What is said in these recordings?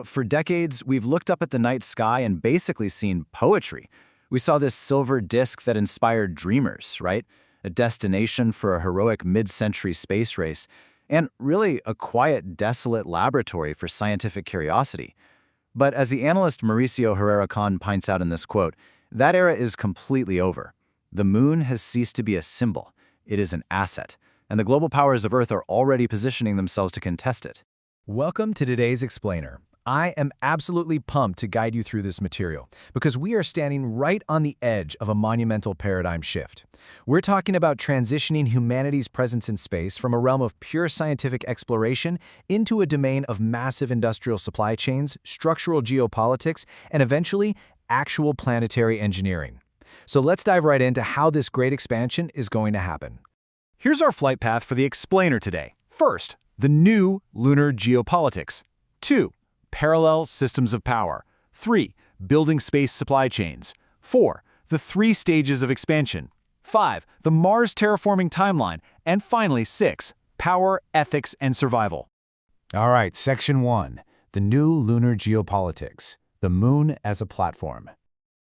For decades, we've looked up at the night sky and basically seen poetry. We saw this silver disk that inspired dreamers, right? A destination for a heroic mid-century space race, and really a quiet, desolate laboratory for scientific curiosity. But as the analyst Mauricio Herrera-Kahn points out in this quote, that era is completely over. The moon has ceased to be a symbol. It is an asset, and the global powers of Earth are already positioning themselves to contest it. Welcome to today's Explainer. I am absolutely pumped to guide you through this material because we are standing right on the edge of a monumental paradigm shift. We're talking about transitioning humanity's presence in space from a realm of pure scientific exploration into a domain of massive industrial supply chains, structural geopolitics, and eventually actual planetary engineering. So let's dive right into how this great expansion is going to happen. Here's our flight path for the Explainer today. First, the new lunar geopolitics. 2. Parallel systems of power. 3. Building space supply chains. 4. The 3 stages of expansion. 5. The Mars terraforming timeline. And finally, 6. Power, ethics, and survival. All right, Section 1. The new lunar geopolitics. The moon as a platform.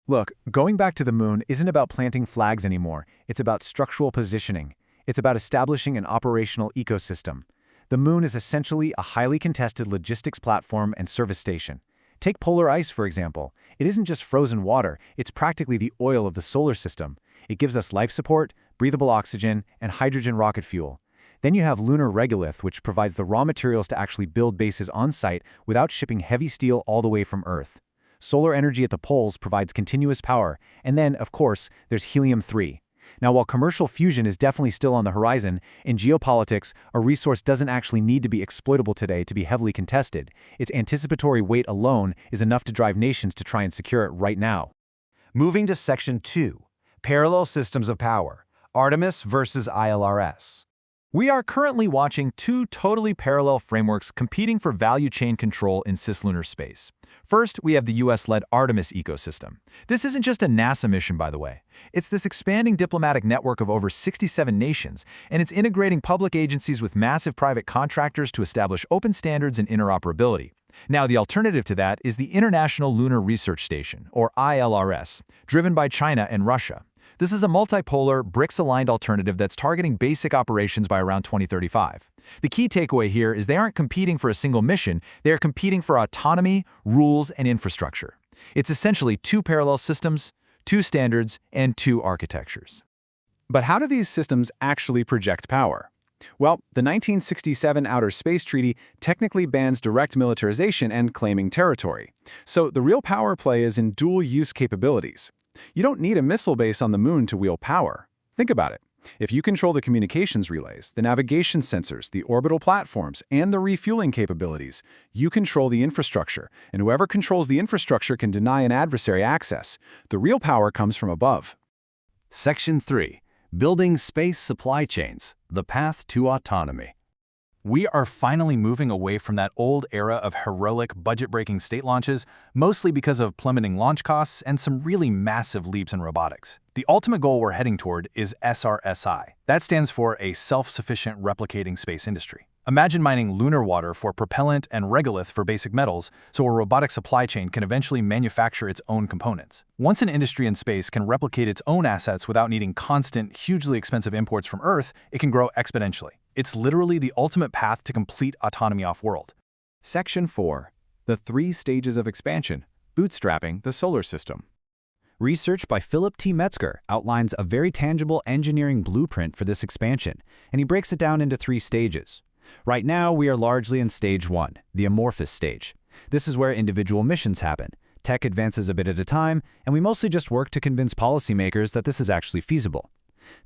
Look, going back to the moon isn't about planting flags anymore. It's about structural positioning. It's about establishing an operational ecosystem. The moon is essentially a highly contested logistics platform and service station. Take polar ice, for example. It isn't just frozen water, it's practically the oil of the solar system. It gives us life support, breathable oxygen, and hydrogen rocket fuel. Then you have lunar regolith, which provides the raw materials to actually build bases on-site without shipping heavy steel all the way from Earth. Solar energy at the poles provides continuous power, and then, of course, there's helium-3. Now, while commercial fusion is definitely still on the horizon, in geopolitics, a resource doesn't actually need to be exploitable today to be heavily contested. Its anticipatory weight alone is enough to drive nations to try and secure it right now. Moving to Section 2. Parallel systems of power. Artemis versus ILRS. We are currently watching 2 totally parallel frameworks competing for value chain control in cislunar space. First, we have the US-led Artemis ecosystem. This isn't just a NASA mission, by the way. It's this expanding diplomatic network of over 67 nations, and it's integrating public agencies with massive private contractors to establish open standards and interoperability. Now, the alternative to that is the International Lunar Research Station, or ILRS, driven by China and Russia. This is a multipolar, BRICS-aligned alternative that's targeting basic operations by around 2035. The key takeaway here is they aren't competing for a single mission, they are competing for autonomy, rules, and infrastructure. It's essentially 2 parallel systems, 2 standards, and 2 architectures. But how do these systems actually project power? Well, the 1967 Outer Space Treaty technically bans direct militarization and claiming territory. So the real power play is in dual-use capabilities. You don't need a missile base on the moon to wield power. Think about it. If you control the communications relays, the navigation sensors, the orbital platforms, and the refueling capabilities, you control the infrastructure, and whoever controls the infrastructure can deny an adversary access. The real power comes from above. Section 3. Building space supply chains. The path to autonomy. We are finally moving away from that old era of heroic, budget-breaking state launches, mostly because of plummeting launch costs and some really massive leaps in robotics. The ultimate goal we're heading toward is SRSI. That stands for a self-sufficient replicating space industry. Imagine mining lunar water for propellant and regolith for basic metals, so a robotic supply chain can eventually manufacture its own components. Once an industry in space can replicate its own assets without needing constant, hugely expensive imports from Earth, it can grow exponentially. It's literally the ultimate path to complete autonomy off-world. Section 4. The 3 stages of expansion. Bootstrapping the solar system. Research by Philip T. Metzger outlines a very tangible engineering blueprint for this expansion, and he breaks it down into 3 stages. Right now, we are largely in Stage 1, the amorphous stage. This is where individual missions happen. Tech advances a bit at a time, and we mostly just work to convince policymakers that this is actually feasible.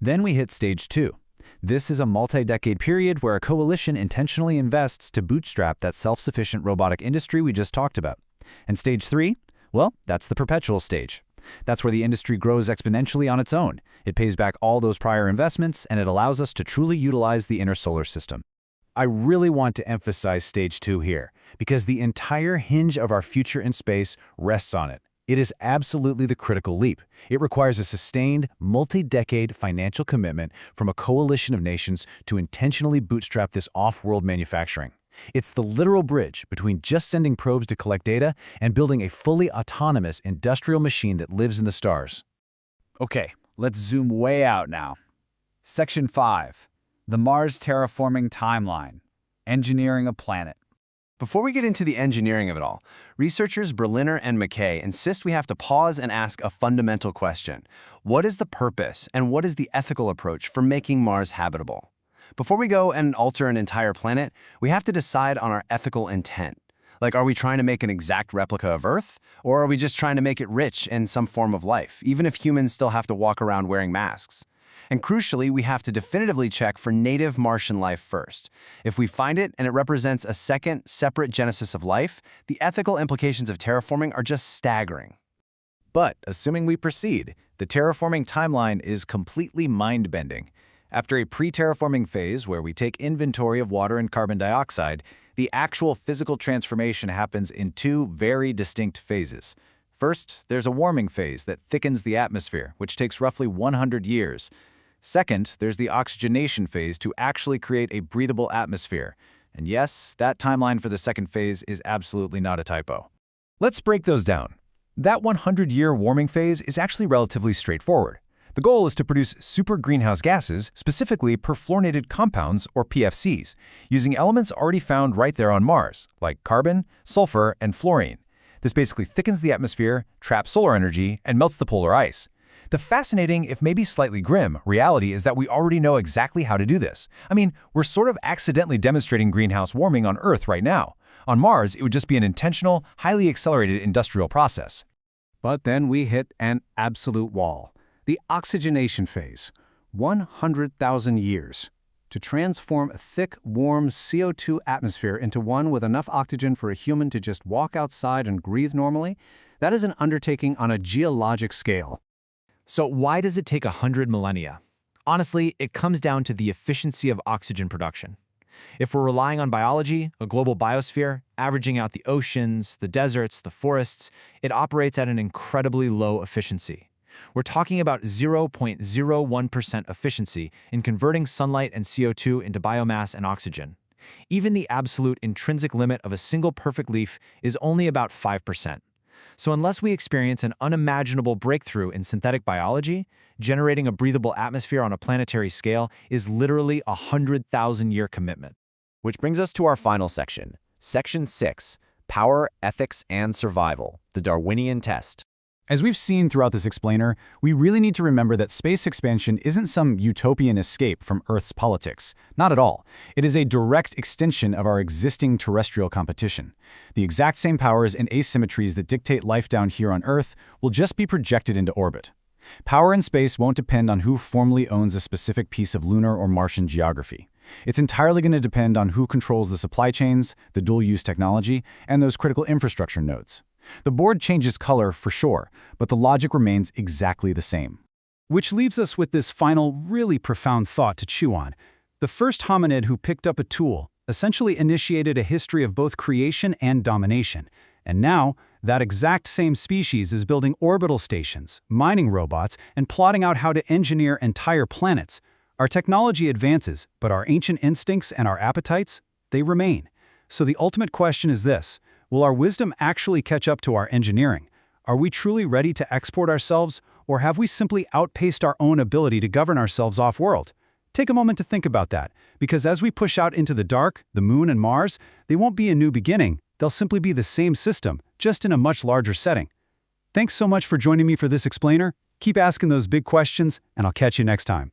Then we hit Stage 2. This is a multi-decade period where a coalition intentionally invests to bootstrap that self-sufficient robotic industry we just talked about. And Stage 3? Well, that's the perpetual stage. That's where the industry grows exponentially on its own. It pays back all those prior investments, and it allows us to truly utilize the inner solar system. I really want to emphasize Stage 2 here, because the entire hinge of our future in space rests on it. It is absolutely the critical leap. It requires a sustained, multi-decade financial commitment from a coalition of nations to intentionally bootstrap this off-world manufacturing. It's the literal bridge between just sending probes to collect data and building a fully autonomous industrial machine that lives in the stars. Okay, let's zoom way out now. Section 5. The Mars Terraforming Timeline. Engineering a Planet. Before we get into the engineering of it all, researchers Lunar and McKay insist we have to pause and ask a fundamental question. What is the purpose and what is the ethical approach for making Mars habitable? Before we go and alter an entire planet, we have to decide on our ethical intent. Like, are we trying to make an exact replica of Earth? Or are we just trying to make it rich in some form of life, even if humans still have to walk around wearing masks? And crucially, we have to definitively check for native Martian life first. If we find it and it represents a second, separate genesis of life, the ethical implications of terraforming are just staggering. But, assuming we proceed, the terraforming timeline is completely mind-bending. After a pre-terraforming phase where we take inventory of water and carbon dioxide, the actual physical transformation happens in two very distinct phases. First, there's a warming phase that thickens the atmosphere, which takes roughly 100 years. Second, there's the oxygenation phase to actually create a breathable atmosphere. And yes, that timeline for the second phase is absolutely not a typo. Let's break those down. That 100-year warming phase is actually relatively straightforward. The goal is to produce super greenhouse gases, specifically perfluorinated compounds, or PFCs, using elements already found right there on Mars, like carbon, sulfur, and fluorine. This basically thickens the atmosphere, traps solar energy, and melts the polar ice. The fascinating, if maybe slightly grim, reality is that we already know exactly how to do this. I mean, we're sort of accidentally demonstrating greenhouse warming on Earth right now. On Mars, it would just be an intentional, highly accelerated industrial process. But then we hit an absolute wall. The oxygenation phase, 100,000 years. To transform a thick, warm CO2 atmosphere into one with enough oxygen for a human to just walk outside and breathe normally, that is an undertaking on a geologic scale. So why does it take 100 millennia? Honestly, it comes down to the efficiency of oxygen production. If we're relying on biology, a global biosphere, averaging out the oceans, the deserts, the forests, it operates at an incredibly low efficiency. We're talking about 0.01% efficiency in converting sunlight and CO2 into biomass and oxygen. Even the absolute intrinsic limit of a single perfect leaf is only about 5%. So unless we experience an unimaginable breakthrough in synthetic biology, generating a breathable atmosphere on a planetary scale is literally a 100,000-year commitment. Which brings us to our final section, Section 6, Power, Ethics, and Survival, the Darwinian Test. As we've seen throughout this explainer, we really need to remember that space expansion isn't some utopian escape from Earth's politics. Not at all. It is a direct extension of our existing terrestrial competition. The exact same powers and asymmetries that dictate life down here on Earth will just be projected into orbit. Power in space won't depend on who formally owns a specific piece of lunar or Martian geography. It's entirely going to depend on who controls the supply chains, the dual-use technology, and those critical infrastructure nodes. The board changes color for sure, but the logic remains exactly the same. Which leaves us with this final, really profound thought to chew on. The first hominid who picked up a tool essentially initiated a history of both creation and domination. And now, that exact same species is building orbital stations, mining robots, and plotting out how to engineer entire planets. Our technology advances, but our ancient instincts and our appetites, they remain. So the ultimate question is this: will our wisdom actually catch up to our engineering? Are we truly ready to export ourselves, or have we simply outpaced our own ability to govern ourselves off-world? Take a moment to think about that, because as we push out into the dark, the Moon and Mars, they won't be a new beginning, they'll simply be the same system, just in a much larger setting. Thanks so much for joining me for this explainer. Keep asking those big questions, and I'll catch you next time.